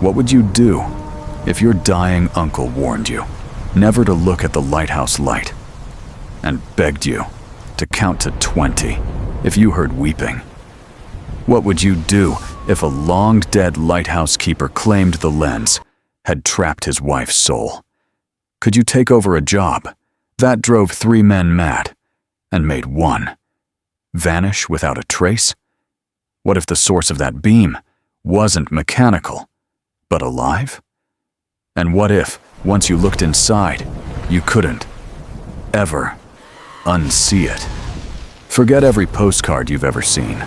What would you do if your dying uncle warned you never to look at the lighthouse light and begged you to count to 20 if you heard weeping? What would you do if a long-dead lighthouse keeper claimed the lens had trapped his wife's soul? Could you take over a job that drove 3 men mad and made 1 vanish without a trace? What if the source of that beam wasn't mechanical, but alive? And what if, once you looked inside, you couldn't ever unsee it? Forget every postcard you've ever seen.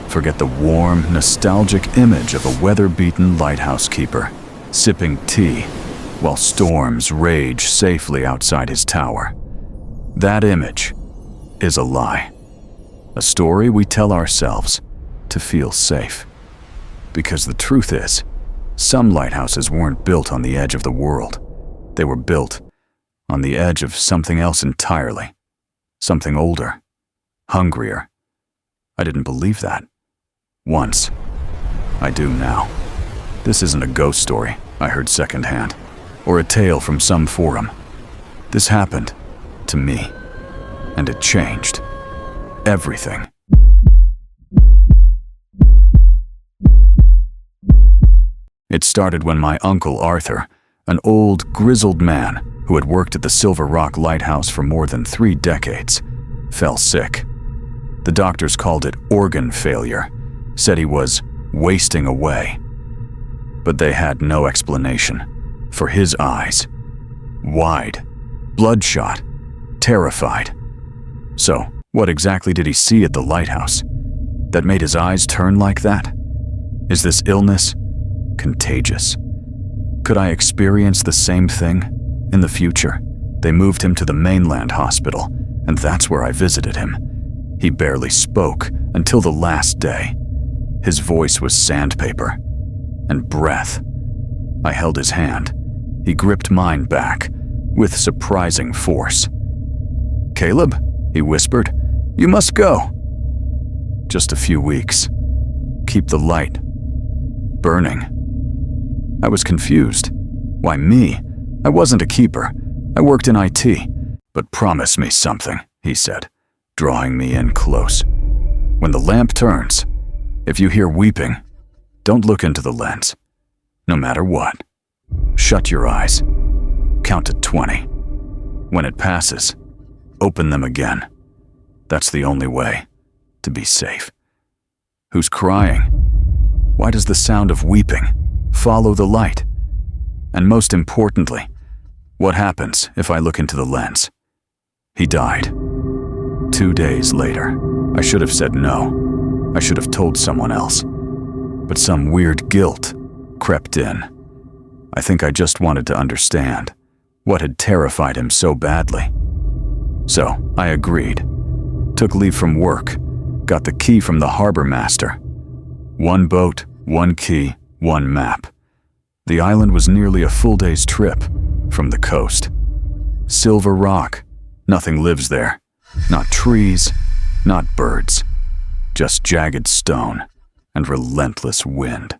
Forget the warm, nostalgic image of a weather-beaten lighthouse keeper sipping tea while storms rage safely outside his tower. That image is a lie. A story we tell ourselves to feel safe. Because the truth is, some lighthouses weren't built on the edge of the world. They were built on the edge of something else entirely. Something older, hungrier. I didn't believe that. Once. I do now. This isn't a ghost story I heard secondhand, or a tale from some forum. This happened to me, and it changed everything. It started when my uncle Arthur, an old, grizzled man who had worked at the Silver Rock Lighthouse for more than 3 decades, fell sick. The doctors called it organ failure, said he was wasting away. But they had no explanation for his eyes. Wide, bloodshot, terrified. So, what exactly did he see at the lighthouse that made his eyes turn like that? Is this illness contagious? Could I experience the same thing in the future? They moved him to the mainland hospital, and that's where I visited him. He barely spoke until the last day. His voice was sandpaper and breath. I held his hand. He gripped mine back with surprising force. "Caleb," he whispered, "you must go." "Just a few weeks. Keep the light burning." I was confused. Why me? I wasn't a keeper. I worked in IT. "But promise me something," he said, drawing me in close. "When the lamp turns, if you hear weeping, don't look into the lens. No matter what. Shut your eyes. Count to 20. When it passes, open them again. That's the only way to be safe." Who's crying? Why does the sound of weeping follow the light? And most importantly, what happens if I look into the lens? He died. 2 days later. I should have said no. I should have told someone else. But some weird guilt crept in. I think I just wanted to understand what had terrified him so badly. So I agreed. Took leave from work. Got the key from the harbor master. 1 boat, 1 key, 1 map. The island was nearly a full day's trip from the coast. Silver Rock. Nothing lives there. Not trees, not birds. Just jagged stone and relentless wind.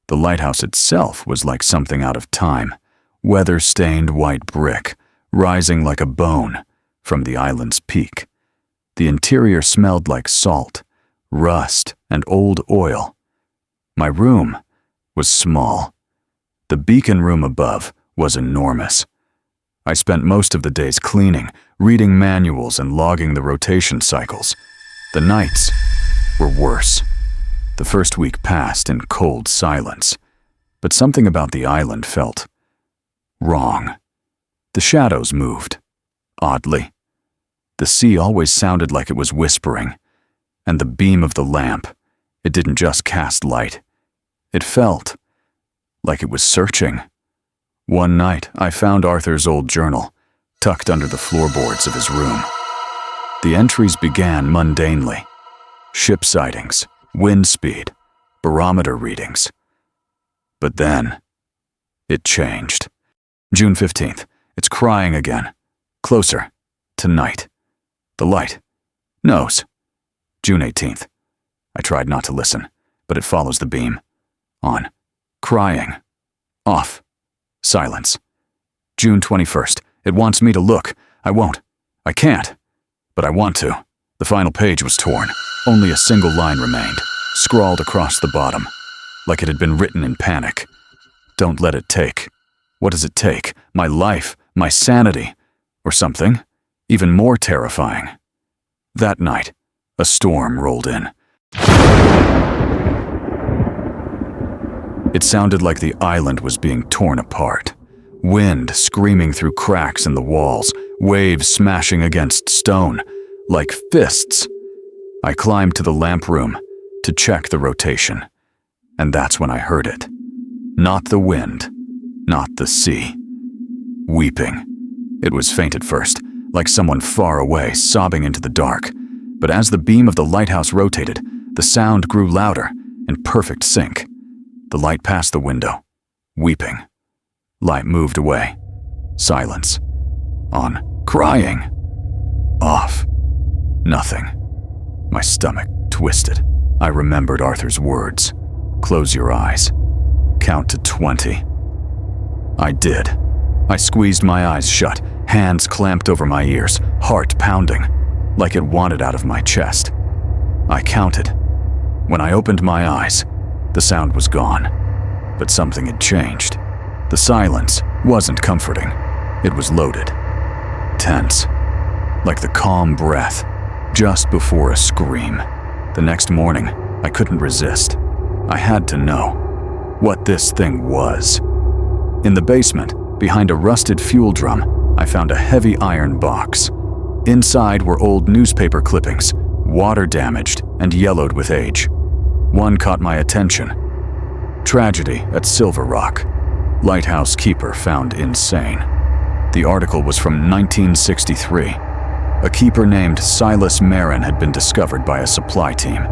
The lighthouse itself was like something out of time. Weather-stained white brick, rising like a bone from the island's peak. The interior smelled like salt, rust, and old oil. My room was small. The beacon room above was enormous. I spent most of the days cleaning, reading manuals, and logging the rotation cycles. The nights were worse. The first week passed in cold silence, but something about the island felt wrong. The shadows moved, oddly. The sea always sounded like it was whispering, and the beam of the lamp, it didn't just cast light. It felt like it was searching. One night, I found Arthur's old journal, tucked under the floorboards of his room. The entries began mundanely. Ship sightings, wind speed, barometer readings. But then, it changed. June 15th. It's crying again. Closer. Tonight. The light. Nose. June 18th. I tried not to listen, but it follows the beam. On. Crying. Off. Silence. June 21st. It wants me to look. I won't. I can't. But I want to. The final page was torn. Only a single line remained, scrawled across the bottom, like it had been written in panic. Don't let it take. What does it take? My life, my sanity, or something even more terrifying. That night, a storm rolled in. It sounded like the island was being torn apart. Wind screaming through cracks in the walls, waves smashing against stone, like fists. I climbed to the lamp room to check the rotation, and that's when I heard it. Not the wind, not the sea. Weeping. It was faint at first, like someone far away sobbing into the dark, but as the beam of the lighthouse rotated, the sound grew louder, in perfect sync. The light passed the window. Weeping. Light moved away. Silence. On. Crying. Off. Nothing. My stomach twisted. I remembered Arthur's words. Close your eyes. Count to 20. I did. I squeezed my eyes shut, hands clamped over my ears, heart pounding, like it wanted out of my chest. I counted. When I opened my eyes, the sound was gone, but something had changed. The silence wasn't comforting. It was loaded. Tense. Like the calm breath, just before a scream. The next morning, I couldn't resist. I had to know what this thing was. In the basement, behind a rusted fuel drum, I found a heavy iron box. Inside were old newspaper clippings, water-damaged and yellowed with age. One caught my attention. Tragedy at Silver Rock. Lighthouse keeper found insane. The article was from 1963. A keeper named Silas Merrin had been discovered by a supply team.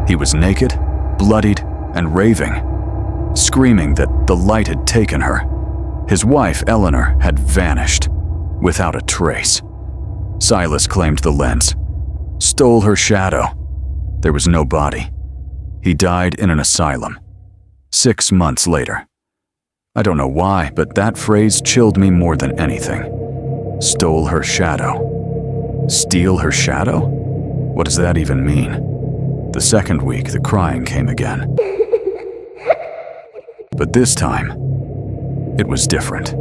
He was naked, bloodied, and raving, screaming that the light had taken her. His wife, Eleanor, had vanished, without a trace. Silas claimed the lens, stole her shadow. There was no body. He died in an asylum. 6 months later. I don't know why, but that phrase chilled me more than anything. Stole her shadow. Steal her shadow? What does that even mean? The second week, the crying came again. But this time, it was different.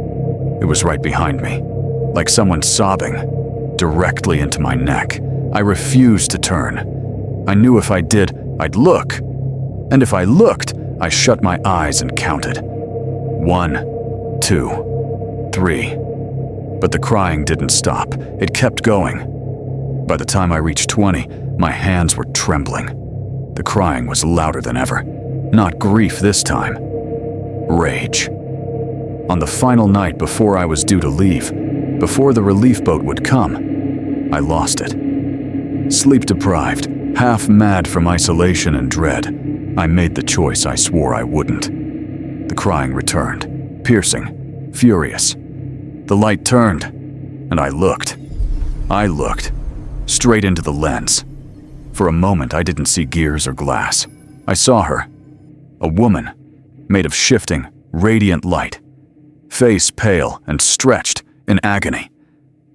It was right behind me, like someone sobbing, directly into my neck. I refused to turn. I knew if I did, I'd look. And if I looked, I shut my eyes and counted. 1, 2, 3. But the crying didn't stop. It kept going. By the time I reached 20, my hands were trembling. The crying was louder than ever. Not grief this time. Rage. On the final night before I was due to leave, before the relief boat would come, I lost it. Sleep-deprived, half mad from isolation and dread, I made the choice I swore I wouldn't. The crying returned, piercing, furious. The light turned, and I looked. Straight into the lens. For a moment, I didn't see gears or glass. I saw her. A woman, made of shifting, radiant light. Face pale and stretched in agony.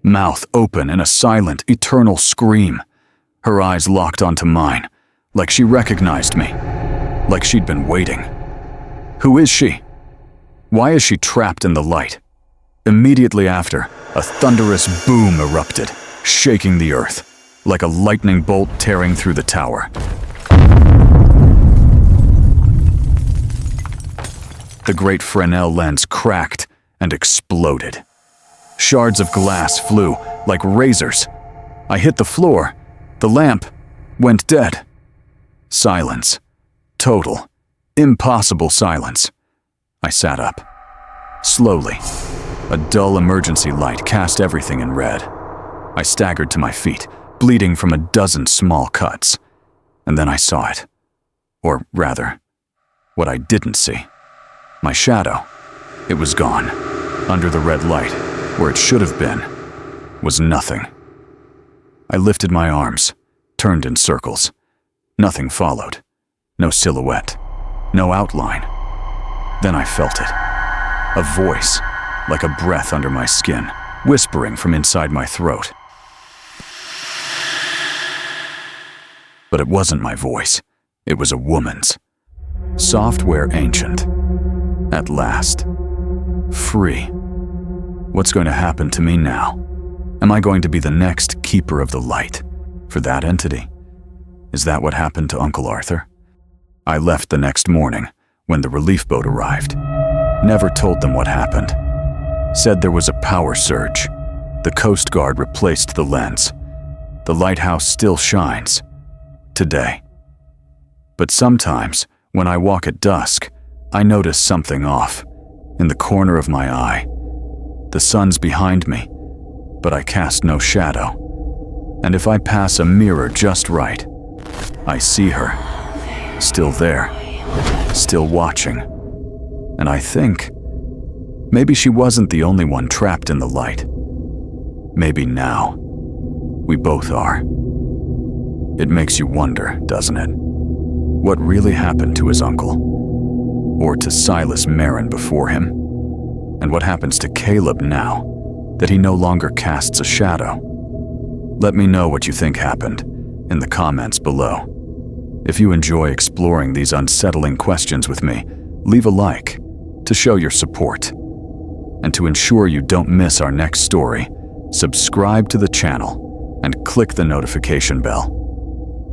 Mouth open in a silent, eternal scream. Her eyes locked onto mine, like she recognized me. Like she'd been waiting. Who is she? Why is she trapped in the light? Immediately after, a thunderous boom erupted, shaking the earth, like a lightning bolt tearing through the tower. The great Fresnel lens cracked and exploded. Shards of glass flew like razors. I hit the floor. The lamp went dead. Silence. Total, impossible silence. I sat up. Slowly, a dull emergency light cast everything in red. I staggered to my feet, bleeding from a dozen small cuts. And then I saw it. Or rather, what I didn't see. My shadow. It was gone. Under the red light, where it should have been, was nothing. I lifted my arms, turned in circles. Nothing followed. No silhouette. No outline. Then I felt it. A voice, like a breath under my skin, whispering from inside my throat. But it wasn't my voice. It was a woman's. Software ancient. At last. Free. What's going to happen to me now? Am I going to be the next keeper of the light for that entity? Is that what happened to Uncle Arthur? I left the next morning when the relief boat arrived. Never told them what happened. Said there was a power surge. The Coast Guard replaced the lens. The lighthouse still shines. Today. But sometimes, when I walk at dusk, I notice something off. In the corner of my eye. The sun's behind me, but I cast no shadow. And if I pass a mirror just right, I see her. Still there. Still watching. And I think, maybe she wasn't the only one trapped in the light. Maybe now, we both are. It makes you wonder, doesn't it? What really happened to his uncle? Or to Silas Merrin before him? And what happens to Caleb now, that he no longer casts a shadow? Let me know what you think happened in the comments below. If you enjoy exploring these unsettling questions with me, leave a like to show your support. And to ensure you don't miss our next story, subscribe to the channel and click the notification bell.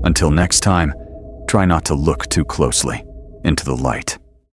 Until next time, try not to look too closely into the light.